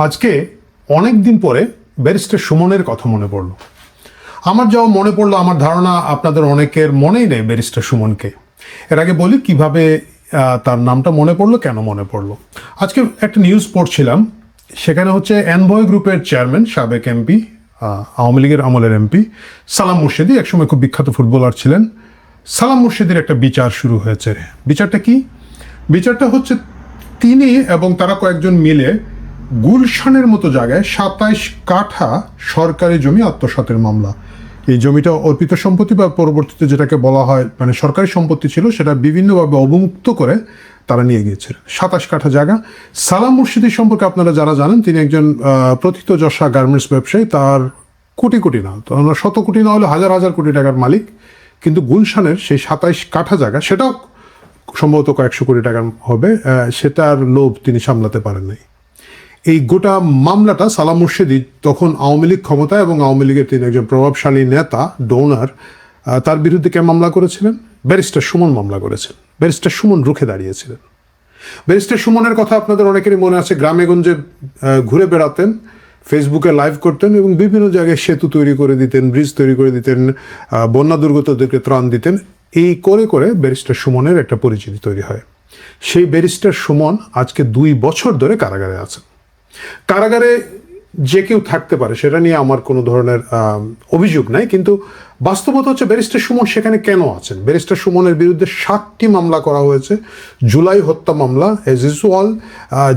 আজকে অনেক দিন পরে ব্যারিস্টার সুমনের কথা মনে পড়লো। আমার যাও মনে পড়লো, আমার ধারণা আপনাদের অনেকের মনেই নেই ব্যারিস্টার সুমনকে। এর আগে বলি কিভাবে তার নামটা মনে পড়লো, কেন মনে পড়লো। আজকে একটা নিউজ পড়ছিলাম, সেখানে হচ্ছে এনভয় গ্রুপের চেয়ারম্যান, সাবেক এমপি, আওয়ামী লীগের আমলের এমপি সালাম মুর্শেদি, একসময় খুব বিখ্যাত ফুটবলার ছিলেন। সালাম মুর্শেদির একটা বিচার শুরু হয়েছে। বিচারটা কি? বিচারটা হচ্ছে তিনি এবং তারা কয়েকজন মিলে গুলশানের মতো জায়গায় ২৭ কাঠা সরকারি জমি আত্মসাতের মামলা। এই জমিটা অর্পিত সম্পত্তি বা পরবর্তীতে যেটাকে বলা হয় মানে সরকারি সম্পত্তি ছিল, সেটা বিভিন্নভাবে অবমুক্ত করে তারা নিয়ে গিয়েছিলেন। ২৭ কাঠা জায়গা। সালাম মুর্শিদি সম্পর্কে আপনারা যারা জানেন, তিনি একজন প্রথিতযশা গার্মেন্টস ব্যবসায়ী। তার কোটি কোটি না, শত কোটি না হলে হাজার হাজার কোটি টাকার মালিক। কিন্তু গুলশানের সেই ২৭ কাঠা জায়গা, সেটাও সম্ভবত কয়েকশো কোটি টাকা হবে, সেটার লোভ তিনি সামলাতে পারেন নাই। এই গোটা মামলাটা সালাম মুর্শেদি তখন আওয়ামী লীগ ক্ষমতা এবং আওয়ামী লীগের তিনি একজন প্রভাবশালী নেতা, ডোনার, তার বিরুদ্ধে কে মামলা করেছিলেন? ব্যারিস্টার সুমন মামলা করেছিলেন। ব্যারিস্টার সুমন রুখে দাঁড়িয়েছিলেন। ব্যারিস্টার সুমনের কথা আপনাদের অনেকেরই মনে আছে। গ্রামে গঞ্জে ঘুরে বেড়াতেন, ফেসবুকে লাইভ করতেন এবং বিভিন্ন জায়গায় সেতু তৈরি করে দিতেন, ব্রিজ তৈরি করে দিতেন, বন্যা দুর্গতদেরকে ত্রাণ দিতেন। এই করে করে ব্যারিস্টার সুমনের একটা পরিচিতি তৈরি হয়। সেই ব্যারিস্টার সুমন আজকে ২ বছর ধরে কারাগারে আছেন। কারাগারে যে কেউ থাকতে পারে, সেটা নিয়ে আমার কোনো ধরনের অভিযোগ নাই, কিন্তু বাস্তবতা হচ্ছে ব্যারিস্টার সুমন সেখানে কেন আছেন? ব্যারিস্টার সুমনের বিরুদ্ধে ৭টি মামলা করা হয়েছে। জুলাই হত্যা মামলা, এজ ইউজুয়াল,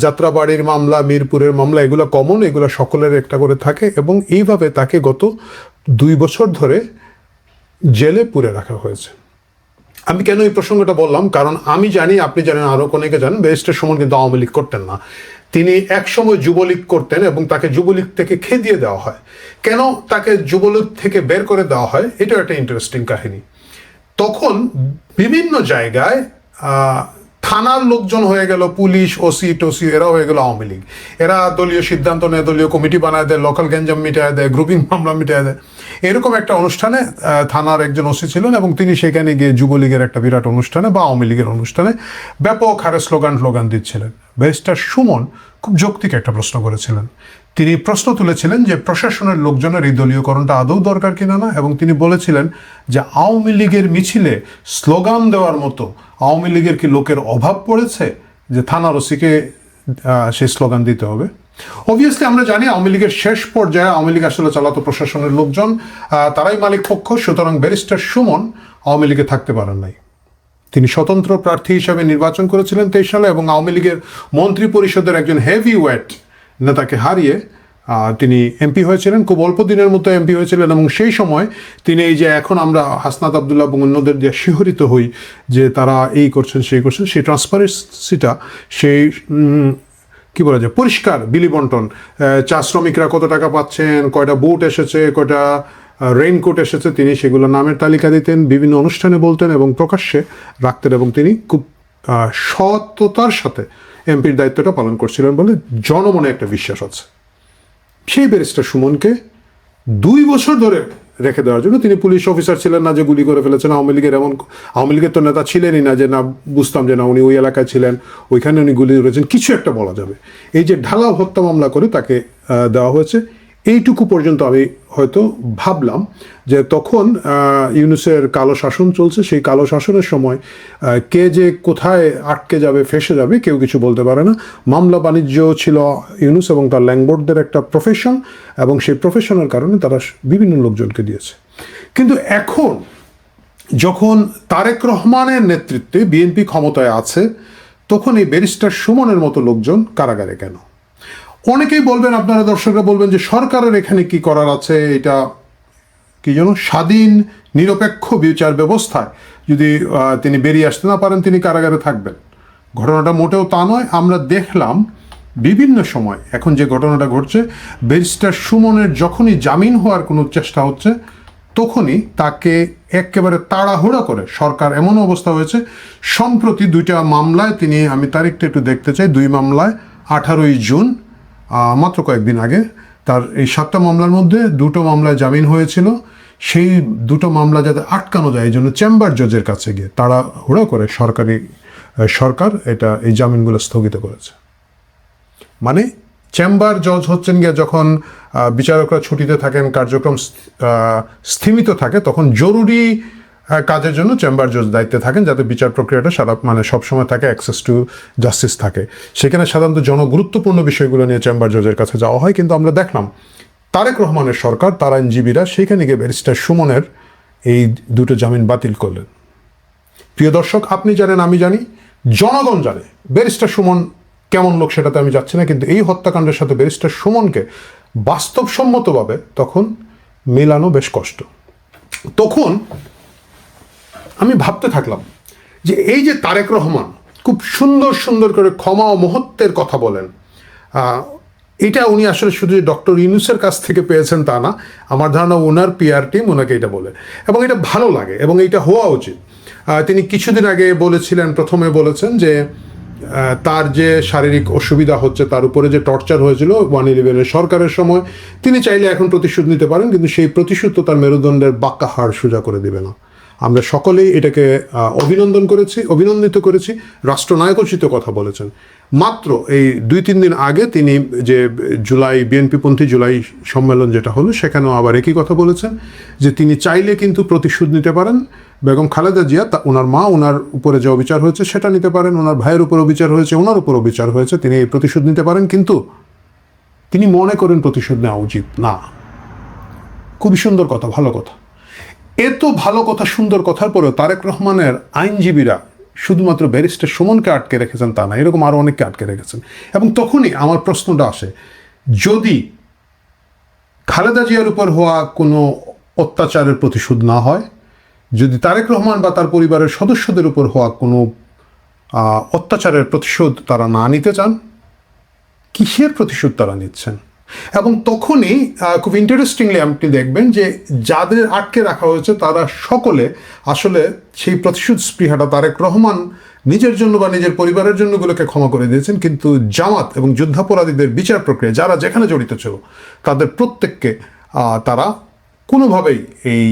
যাত্রাবাড়ির মামলা, মিরপুরের মামলা, এগুলো কমন, এগুলো সকলের একটা করে থাকে এবং এইভাবে তাকে গত ২ বছর ধরে জেলে পুরে রাখা হয়েছে। আমি কেন এই প্রসঙ্গটা বললাম? কারণ আমি জানি, আপনি জানেন, আরও অনেকে জানেন, ব্যারিস্টার সুমন কিন্তু আওয়ামী লীগ করতেন না। তিনি একসময় যুবলীগ করতেন এবং তাকে যুবলীগ থেকে খেদিয়ে দেওয়া হয়। কেন তাকে যুবলীগ থেকে বের করে দেওয়া হয়, এটাও একটা ইন্টারেস্টিং কাহিনী। তখন বিভিন্ন জায়গায় থানার লোকজন হয়ে গেল পুলিশ, ওসি টোসি, এরা হয়ে গেল আওয়ামী লীগ। এরা দলীয় সিদ্ধান্ত নেয়, দলীয় কমিটি বানায় দেয়, লোকাল গ্যাঞ্জাম মিটায় দেয়, গ্রুপিং মামলা মিটায় দেয়। এরকম একটা অনুষ্ঠানে থানার একজন ওসি ছিলেন এবং তিনি সেখানে গিয়ে যুবলীগের একটা বিরাট অনুষ্ঠানে বা আওয়ামী লীগের অনুষ্ঠানে ব্যাপক হারে স্লোগান দিচ্ছিলেন। ব্যারিস্টার সুমন খুব যৌক্তিক একটা প্রশ্ন করেছিলেন। তিনি প্রশ্ন তুলেছিলেন যে প্রশাসনের লোকজনের এই দলীয়করণটা আদৌ দরকার কিনা না, এবং তিনি বলেছিলেন যে আওয়ামী লীগের মিছিলে স্লোগান দেওয়ার মতো আওয়ামী লীগের কি লোকের অভাব পড়েছে যে থানার ওসিকে সেই স্লোগান দিতে হবে? অবভিয়াসলি আমরা জানি আওয়ামী লীগের শেষ পর্যায়ে আওয়ামী লীগ আসলে চালাতো প্রশাসনের লোকজন, তারাই মালিক পক্ষ। সুতরাং ব্যারিস্টার সুমন আওয়ামী লীগে থাকতে পারেন নাই। তিনি স্বতন্ত্র প্রার্থী হিসাবে নির্বাচন করেছিলেন ২৩ সালে এবং আওয়ামী লীগের মন্ত্রী পরিষদের একজন হেভি ওয়েট নেতাকে হারিয়ে তিনি এমপি হয়েছিলেন। খুব অল্প দিনের মতো এমপি হয়েছিলেন এবং সেই সময় তিনি এই যে এখন আমরা হাসনাত আবদুল্লাহ এবং অন্যদের দিয়ে শিহরিত হই যে তারা এই করছেন সেই করছেন, সেই ট্রান্সপারেন্সিটা, সেই কি বলা যায় পরিষ্কার বিলি বন্টন, চা শ্রমিকরা কত টাকা পাচ্ছেন, কয়টা বুট এসেছে, কয়টা রেইনকোট এসেছে, তিনি সেগুলো নামের তালিকা দিতেন, বিভিন্ন অনুষ্ঠানে বলতেন এবং প্রকাশ্যে রাখতেন এবং তিনি খুব সততার সাথে এমপির দায়িত্বটা পালন করছিলেন বলে জনমনে একটা বিশ্বাস আছে। সেই ব্যারিস্টার সুমনকে ২ বছর ধরে রেখে দেওয়ার জন্য, তিনি পুলিশ অফিসার ছিলেন না যে গুলি করে ফেলেছেন আওয়ামী লীগের, এমন আওয়ামী লীগের তো নেতা ছিলেনই না যে না বুঝতাম যে না উনি ওই এলাকায় ছিলেন, ওইখানে উনি গুলি করেছেন, কিছু একটা বলা যাবে। এই যে ঢালাও হত্যা মামলা করে তাকে দেওয়া হয়েছে, এইটুকু পর্যন্ত আমি হয়তো ভাবলাম যে তখন ইউনূসের কালো শাসন চলছে, সেই কালো শাসনের সময় কে যে কোথায় আটকে যাবে, ফেসে যাবে, কেউ কিছু বলতে পারে না। মামলা বাণিজ্য ছিল ইউনূস এবং তার ল্যান্ডলর্ডদের একটা প্রফেশন এবং সেই প্রফেশনের কারণে তারা বিভিন্ন লোকজনকে দিয়েছে। কিন্তু এখন যখন তারেক রহমানের নেতৃত্বে বিএনপি ক্ষমতায় আছে, তখন এই ব্যারিস্টার সুমনের মতো লোকজন কারাগারে কেন? অনেকেই বলবেন, আপনারা দর্শকরা বলবেন যে সরকারের এখানে কি করার আছে, এটা কি যেন স্বাধীন নিরপেক্ষ বিচার ব্যবস্থায় যদি তিনি বেরিয়ে আসতে না পারেন তিনি কারাগারে থাকবেন। ঘটনাটা মোটেও তা নয়। আমরা দেখলাম বিভিন্ন সময় এখন যে ঘটনাটা ঘটছে, ব্যারিস্টার সুমনের যখনই জামিন হওয়ার কোনো চেষ্টা হচ্ছে তখনই তাকে একেবারে তাড়াহুড়া করে সরকার, এমন অবস্থা হয়েছে সম্প্রতি 2টা মামলায় তিনি, আমি তারিখটা একটু দেখতে চাই, 2 মামলায় 18ই জুন মাত্র কয়েকদিন আগে তার এই 7টা মামলার মধ্যে 2টো মামলায় জামিন হয়েছিল। সেই 2টো মামলা যাতে আটকানো যায় এই জন্য চেম্বার জজের কাছে গিয়ে তাড়াহুড়া করে সরকার এটা এই জামিনগুলো স্থগিত করেছে। মানে চেম্বার জজ হচ্ছেন গিয়ে যখন বিচারকরা ছুটিতে থাকেন, কার্যক্রম স্থিমিত থাকে, তখন জরুরি কাজের জন্য চেম্বার জজ দায়িত্বে থাকেন, যাতে বিচার প্রক্রিয়াটা সবসময় থাকে, অ্যাক্সেস টু জাস্টিস থাকে। সেখানে সাধারণত জনগুরুত্বপূর্ণ বিষয়গুলো নিয়ে চেম্বার জজের কাছে যাওয়া হয়। কিন্তু আমরা দেখলাম তারেক রহমানের সরকার, তার আইনজীবীরা সেখানে গিয়ে ব্যারিস্টার সুমনের এই দুটো জামিন বাতিল করলেন। প্রিয় দর্শক, আপনি জানেন, আমি জানি, জনগণ জানে ব্যারিস্টার সুমন কেমন লোক, সেটাতে আমি যাচ্ছি না। কিন্তু এই হত্যাকাণ্ডের সাথে ব্যারিস্টার সুমনকে বাস্তবসম্মতভাবে তখন মেলানো বেশ কষ্ট। তখন আমি ভাবতে থাকলাম যে এই যে তারেক রহমান খুব সুন্দর সুন্দর করে ক্ষমা ও মহত্বের কথা বলেন, এটা উনি আসলে শুধু ডক্টর ইউনূসের কাছ থেকে পেয়েছেন তা না, আমার ধারণা ওনার পিআর টিম ওনাকে এটা বলে, এবং এটা ভালো লাগে এবং এটা হওয়া উচিত। তিনি কিছুদিন আগে বলেছিলেন, প্রথমে বলেছেন যে তার যে শারীরিক অসুবিধা হচ্ছে, তার উপরে যে টর্চার হয়েছিল 111 সরকারের সময়, তিনি চাইলে এখন প্রতিশোধ নিতে পারেন, কিন্তু সেই প্রতিশোধ তো তার মেরুদণ্ডের বাঁকা হাড় সোজা করে দেবে না। আমরা সকলেই এটাকে অভিনন্দিত করেছি। রাষ্ট্রনায়কোচিত কথা বলেছেন। মাত্র এই 2-3 দিন আগে তিনি যে বিএনপিপন্থী জুলাই সম্মেলন যেটা হলো, সেখানেও আবার একই কথা বলেছেন যে তিনি চাইলে কিন্তু প্রতিশোধ নিতে পারেন। বেগম খালেদা জিয়া, ওনার মা, ওনার উপরে যে অবিচার হয়েছে সেটা নিতে পারেন, ওনার ভাইয়ের উপর অবিচার হয়েছে, ওনার উপর অবিচার হয়েছে, তিনি এই প্রতিশোধ নিতে পারেন, কিন্তু তিনি মনে করেন প্রতিশোধ নেওয়া উচিত না। খুবই সুন্দর কথা, ভালো কথা। এত ভালো কথা, সুন্দর কথার পরেও তারেক রহমানের আইনজীবীরা শুধুমাত্র ব্যারিস্টার সুমনকে আটকে রেখেছেন তা না, এরকম আরও অনেককে আটকে রেখেছেন। এবং তখনই আমার প্রশ্নটা আসে, যদি খালেদা জিয়ার উপর হওয়া কোনো অত্যাচারের প্রতিশোধ না হয়, যদি তারেক রহমান বা তার পরিবারের সদস্যদের উপর হওয়া কোনো অত্যাচারের প্রতিশোধ তারা না নিতে চান, কিসের প্রতিশোধ তারা নিচ্ছেন? এবং তখনই খুব ইন্টারেস্টিংলি আপনি দেখবেন যে যাদের আটকে রাখা হয়েছে তারা সকলে আসলে সেই প্রতিশোধ স্পৃহাটা তারেক রহমান নিজের জন্য বা নিজের পরিবারের জন্য গুলোকে ক্ষমা করে দিয়েছেন, কিন্তু জামাত এবং যুদ্ধাপরাধীদের বিচার প্রক্রিয়া যারা যেখানে জড়িত ছিল তাদের প্রত্যেককে তারা কোনোভাবেই এই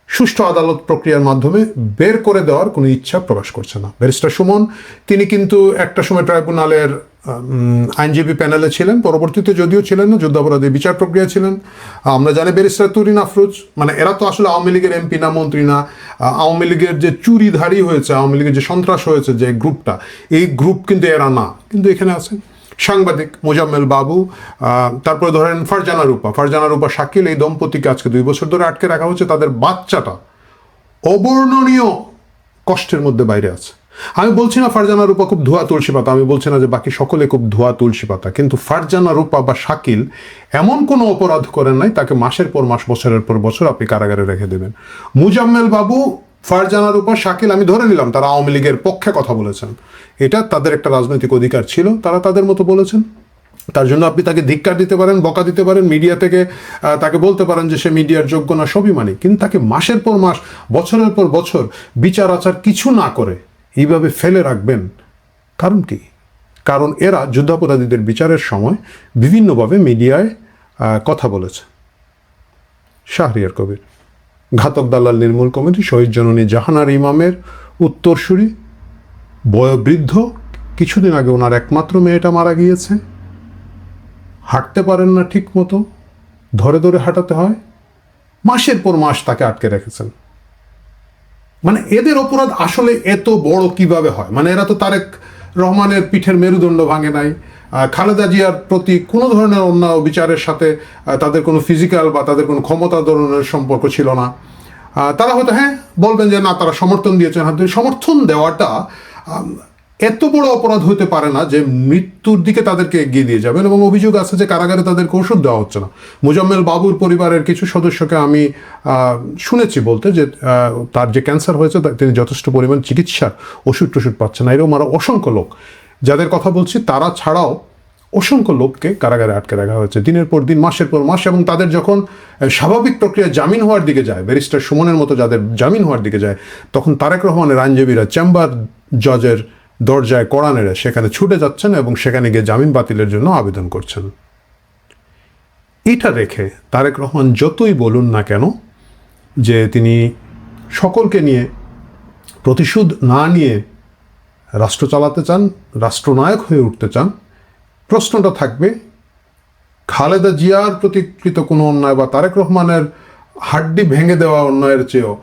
সুষ্ঠু আদালত প্রক্রিয়ার মাধ্যমে বের করে দেওয়ার কোনো ইচ্ছা প্রকাশ করছে না। ব্যারিস্টার সুমন, তিনি কিন্তু একটা সময় ট্রাইব্যুনালের আইনজীবী প্যানেলে ছিলেন, পরবর্তীতে যদিও ছিলেন না, যুদ্ধাপরাধী বিচার প্রক্রিয়া ছিলেন। আমরা জানি ব্যারিস্টার তুরিন আফরোজ, মানে এরা তো আসলে আওয়ামী লীগের এমপি না, মন্ত্রী না। আওয়ামী লীগের যে চুরিধারী হয়েছে, আওয়ামী লীগের যে সন্ত্রাস হয়েছে যে গ্রুপটা, এই গ্রুপ কিন্তু এরা না, কিন্তু এখানে আছেন সাংবাদিক মোজাম্মেল বাবু, তারপরে ধরেন ফারজানা রূপা শাকিল, এই দম্পতিকে আজকে 2 বছর ধরে আটকে রাখা হচ্ছে। তাদের বাচ্চাটা অবর্ণনীয় কষ্টের মধ্যে বাইরে আছে। আমি বলছি না ফারজানা রূপা খুব ধোয়া তুলসী পাতা, আমি বলছি না যে বাকি সকলে খুব ধোয়া তুলসী পাতা, কিন্তু ফারজানা রূপা বা শাকিল এমন কোনো অপরাধ করেন নাই তাকে মাসের পর মাস, বছরের পর বছর আপনি কারাগারে রেখে দেবেন। মুজাম্মেল বাবু, ফারজানা রূপা, শাকিল, আমি ধরে নিলাম তারা আওয়ামী লীগের পক্ষে কথা বলেছেন, এটা তাদের একটা রাজনৈতিক অধিকার ছিল, তারা তাদের মতো বলেছেন। তার জন্য আপনি তাকে ধিক্কার দিতে পারেন, বকা দিতে পারেন, মিডিয়া থেকে তাকে বলতে পারেন যে সে মিডিয়ার যোগ্য না, সবই মানি, কিন্তু তাকে মাসের পর মাস, বছরের পর বছর বিচার আচার কিছু না করে এইভাবে ফেলে রাখবেন, কারণ কি? কারণ এরা যুদ্ধাপরাধীদের বিচারের সময় বিভিন্নভাবে মিডিয়ায় কথা বলেছে। শাহরিয়ার কবির, ঘাতক দালাল নির্মূল কমিটি, শহীদ জননী জাহানারা ইমামের উত্তরসূরি, বয়োবৃদ্ধ, কিছুদিন আগে ওনার একমাত্র মেয়েটা মারা গিয়েছে, হাঁটতে পারেন না ঠিক মতো, ধরে ধরে হাঁটাতে হয়, মাসের পর মাস তাকে আটকে রেখেছেন। মানে এদের অপরাধ আসলে এত বড় কিভাবে হয়? মানে এরা তো তারেক রহমানের পিঠের মেরুদণ্ড ভাঙে নাই, খালেদা জিয়ার প্রতি কোনো ধরনের অন্যায় বিচারের সাথে তাদের কোনো ফিজিক্যাল বা তাদের কোনো ক্ষমতা ধরনের সম্পর্ক ছিল না। তারা হয়তো বলবেন যে না, তারা সমর্থন দিয়েছেন, সমর্থন দেওয়াটা এত বড় অপরাধ হতে পারে না যে মৃত্যুর দিকে তাদেরকে এগিয়ে দিয়ে যাবেন। এবং অভিযোগ আছে যে কারাগারে তাদেরকে ওষুধ দেওয়া হচ্ছে না। মোজাম্মেল বাবুর পরিবারের কিছু সদস্যকে আমি শুনেছি বলতে যে তার যে ক্যান্সার হয়েছে তিনি যথেষ্ট পরিমাণ চিকিৎসার ওষুধ টষুধ পাচ্ছেন না। এরকম আরও অসংখ্য লোক যাদের কথা বলছি, তারা ছাড়াও অসংখ্য লোককে কারাগারে আটকে রাখা হয়েছে দিনের পর দিন, মাসের পর মাস। এবং তাদের যখন স্বাভাবিক প্রক্রিয়া জামিন হওয়ার দিকে যায়, ব্যারিস্টার সুমনের মতো যাদের জামিন হওয়ার দিকে যায়, তখন তারেক রহমানের আইনজীবীরা চেম্বার জজের দরজায় কড়া নেড়ে সেখানে ছুটে যাচ্ছেন এবং সেখানে গিয়ে জামিন বাতিলের জন্য আবেদন করছেন। এটা রেখে তারেক রহমান যতই বলুন না কেন যে তিনি সকলকে নিয়ে প্রতিশোধ না নিয়ে রাষ্ট্র চালাতে চান, রাষ্ট্রনায়ক হয়ে উঠতে চান, প্রশ্নটা থাকবে, খালেদা জিয়ার প্রতিকৃত কোনো অন্যায় বা তারেক রহমানের হাড্ডি ভেঙে দেওয়া অন্যায়ের চেয়েও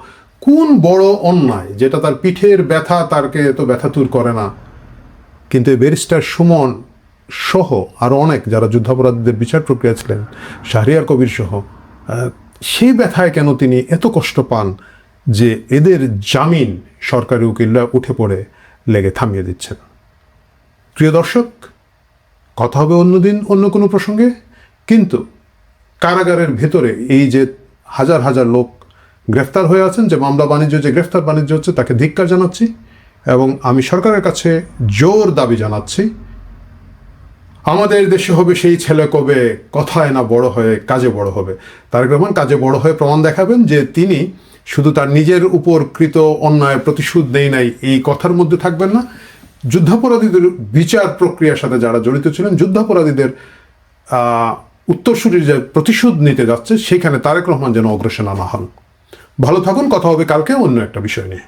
কোন বড় অন্যায় যেটা তার পিঠের ব্যথা তারকে এত ব্যথাতুর করে না, কিন্তু এই ব্যারিস্টার সুমন সহ আরও অনেক যারা যুদ্ধাপরাধীদের বিচার প্রক্রিয়া ছিলেন, শাহরিয়ার কবির সহ, সেই ব্যথায় কেন তিনি এত কষ্ট পান যে এদের জামিন সরকারি উকিলরা উঠে পড়ে লেগে থামিয়ে দিচ্ছেন? প্রিয় দর্শক, কথা হবে অন্যদিন অন্য কোনো প্রসঙ্গে, কিন্তু কারাগারের ভেতরে এই যে হাজার হাজার লোক গ্রেফতার হয়ে আছেন, যে মামলা বাণিজ্য, যে গ্রেফতার বাণিজ্য হচ্ছে, তাকে ধিক্কার জানাচ্ছি এবং আমি সরকারের কাছে জোর দাবি জানাচ্ছি, আমাদের দেশে হবে সেই ছেলে কবে কথায় না বড় হয়ে কাজে বড় হবে। তারেক রহমান কাজে বড় হয়ে প্রমাণ দেখাবেন যে তিনি শুধু তার নিজের উপর কৃত অন্যায় প্রতিশোধ নেই নাই এই কথার মধ্যে থাকবেন না, যুদ্ধাপরাধীদের বিচার প্রক্রিয়ার সাথে যারা জড়িত ছিলেন, যুদ্ধাপরাধীদের উত্তরসূরির যে প্রতিশোধ নিতে যাচ্ছে সেখানে তারেক রহমান যেন অগ্রসর না হন। ভালো থাকুন, কথা হবে কালকে অন্য একটা বিষয় নিয়ে।